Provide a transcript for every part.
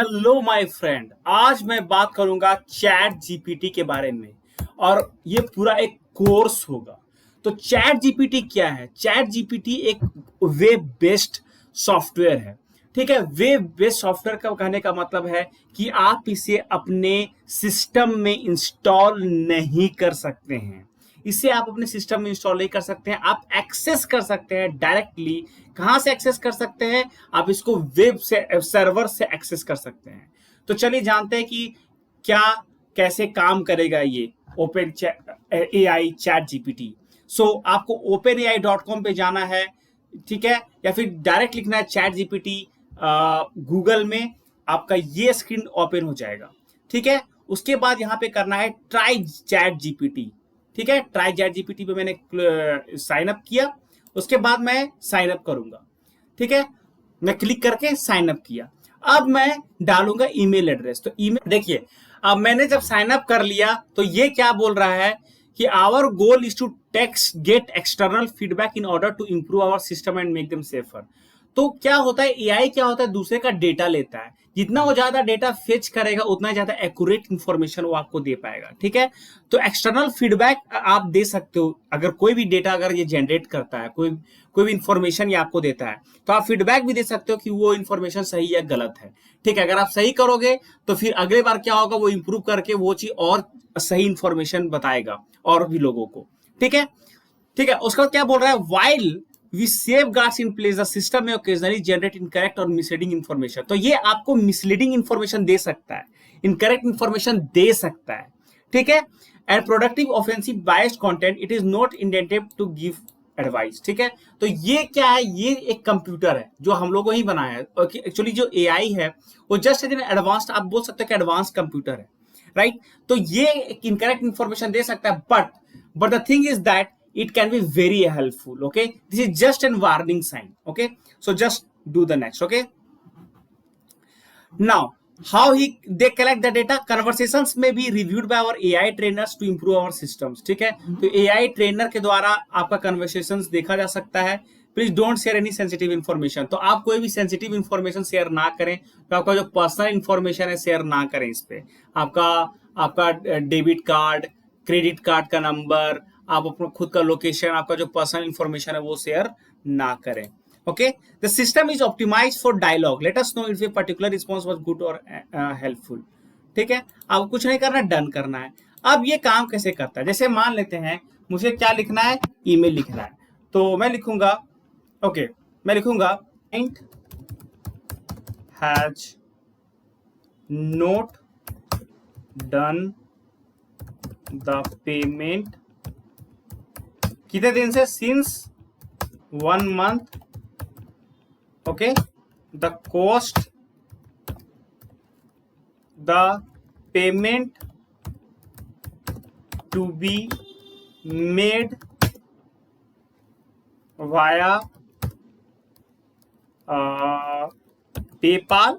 Hello my friend, आज मैं बात करूंगा चैट जीपीटी के बारे में और ये पूरा एक कोर्स होगा। तो चैट जीपीटी क्या है? चैट जीपीटी एक वेब बेस्ड सॉफ्टवेयर है। ठीक है, वेब बेस्ड सॉफ्टवेयर का कहने का मतलब है कि आप इसे अपने सिस्टम में इंस्टॉल नहीं कर सकते हैं। इसे आप अपने सिस्टम में इंस्टॉल नहीं कर सकते हैं, आप एक्सेस कर सकते हैं डायरेक्टली। कहां से एक्सेस कर सकते हैं? आप इसको वेब से सर्वर से एक्सेस कर सकते हैं। तो चलिए जानते हैं कि क्या कैसे काम करेगा ये Open A I chat GPT. So आपको openai.com पे जाना है, ठीक है, या फिर डायरेक्ट लिखना है चैट जीपीटी गूगल में। आपका ये स्क्रीन ओपन हो जाएगा, ठीक है। उसके बाद यहाँ पे करना है ट्राई चैट जीपीटी, ठीक है। ट्राई चैट जीपीटी पे मैंने साइन अप किया, उसके बाद मैं साइन अप करूंगा, ठीक है। मैं क्लिक करके साइन अप किया। अब मैं डालूंगा ईमेल एड्रेस। तो ईमेल देखिए, अब मैंने जब साइन अप कर लिया तो ये क्या बोल रहा है कि our goal is to text get external feedback in order to improve our system and make them safer. तो क्या होता है, एआई क्या होता है, दूसरे का डेटा लेता है। जितना वो ज्यादा डेटा फेच करेगा उतना ज्यादा एक्यूरेट इंफॉर्मेशन वो आपको दे पाएगा, ठीक है। तो एक्सटर्नल फीडबैक आप दे सकते हो। अगर कोई भी डेटा अगर ये जनरेट करता है, कोई भी इंफॉर्मेशन ये आपको देता है, तो आप फीडबैक भी दे सकते हो कि वो इंफॉर्मेशन सही या गलत है, ठीक है। अगर आप सही करोगे तो फिर अगले बार क्या होगा, वो इंप्रूव करके वो चीज और सही इंफॉर्मेशन बताएगा और भी लोगों को, ठीक है। ठीक है, उसका क्या बोल रहा है, while we safeguards in place the system may occasionally generate incorrect और misleading information। तो ये आपको मिसलीडिंग इंफॉर्मेशन दे सकता है, इनकरेक्ट इंफॉर्मेशन दे सकता है, ठीक है। And productive offensive biased content, it is not intended to give advice, ठीक है। तो ये क्या है, ये एक कंप्यूटर है जो हम लोगों ही बनाया है। एक्चुअली जो एआई है वो जस्ट एडवांस्ड, आप बोल सकते हो कि एडवांस कंप्यूटर है, राइट। तो ये इनकरेक्ट इंफॉर्मेशन दे सकता है, but the thing is that it can be very helpful. Okay, this is just a warning sign. Okay, so just do the next. Okay, now how they collect the data, conversations may be reviewed by our AI trainers to improve our systems। ठीक है, तो AI trainer के द्वारा आपका conversations देखा जा सकता है। Please don't share any sensitive information. तो आप कोई भी सेंसिटिव इन्फॉर्मेशन शेयर ना करें। तो आपका जो पर्सनल इन्फॉर्मेशन है शेयर ना करें इस पे। आपका डेबिट कार्ड, क्रेडिट कार्ड का नंबर, आप अपना खुद का लोकेशन, आपका जो पर्सनल इंफॉर्मेशन है वो शेयर ना करें। Okay, the system is optimize for dialogue, let us know if a particular response was good और हेल्पफुल। ठीक है, अब कुछ नहीं करना, डन करना है। अब ये काम कैसे करता है, जैसे मान लेते हैं मुझे क्या लिखना है, ईमेल लिखना है। तो मैं लिखूंगा, ओके, मैं लिखूंगा client has not done the payment कितने दिन से, since 1 month। Okay, the cost, the payment to be made via PayPal,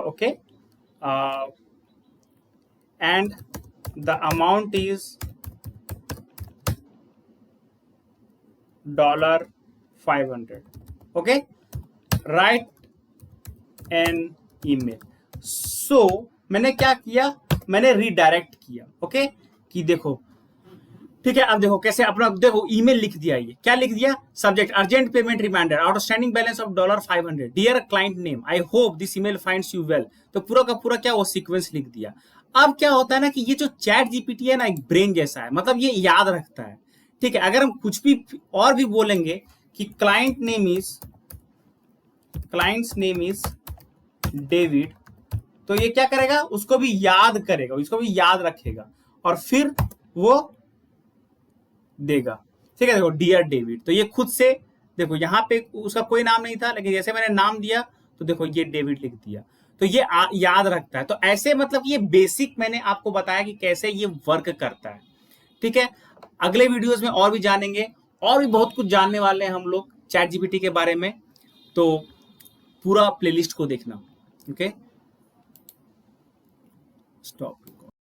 okay, and the amount is $500। Okay, write an email. So मैंने क्या किया, मैंने रीडायरेक्ट किया। ओके, कि देखो, ठीक है। अब देखो कैसे अपना, देखो ईमेल लिख दिया। ये क्या लिख दिया, subject urgent payment reminder, outstanding balance of $500, dear client name, I hope this email finds you well. तो पूरा का पूरा क्या वो सीक्वेंस लिख दिया। अब क्या होता है ना कि ये जो चैट जीपीटी है ना, एक ब्रेन जैसा है, मतलब ये याद रखता है। ठीक है, अगर हम कुछ भी और भी बोलेंगे कि क्लाइंट्स नेम इज डेविड, तो ये क्या करेगा, उसको भी याद करेगा, उसको भी याद रखेगा और फिर वो देगा। ठीक है, देखो डियर डेविड, तो ये खुद से, देखो यहाँ पे उसका कोई नाम नहीं था, लेकिन जैसे मैंने नाम दिया तो देखो ये डेविड लिख दिया। तो ये याद रखता है। तो ऐसे मतलब ये बेसिक मैंने आपको बताया कि कैसे ये वर्क करता है। ठीक है, अगले वीडियोस में और भी जानेंगे, और भी बहुत कुछ जानने वाले हैं हम लोग चैट जीपीटी के बारे में। तो पूरा प्लेलिस्ट को देखना। Okay, stop.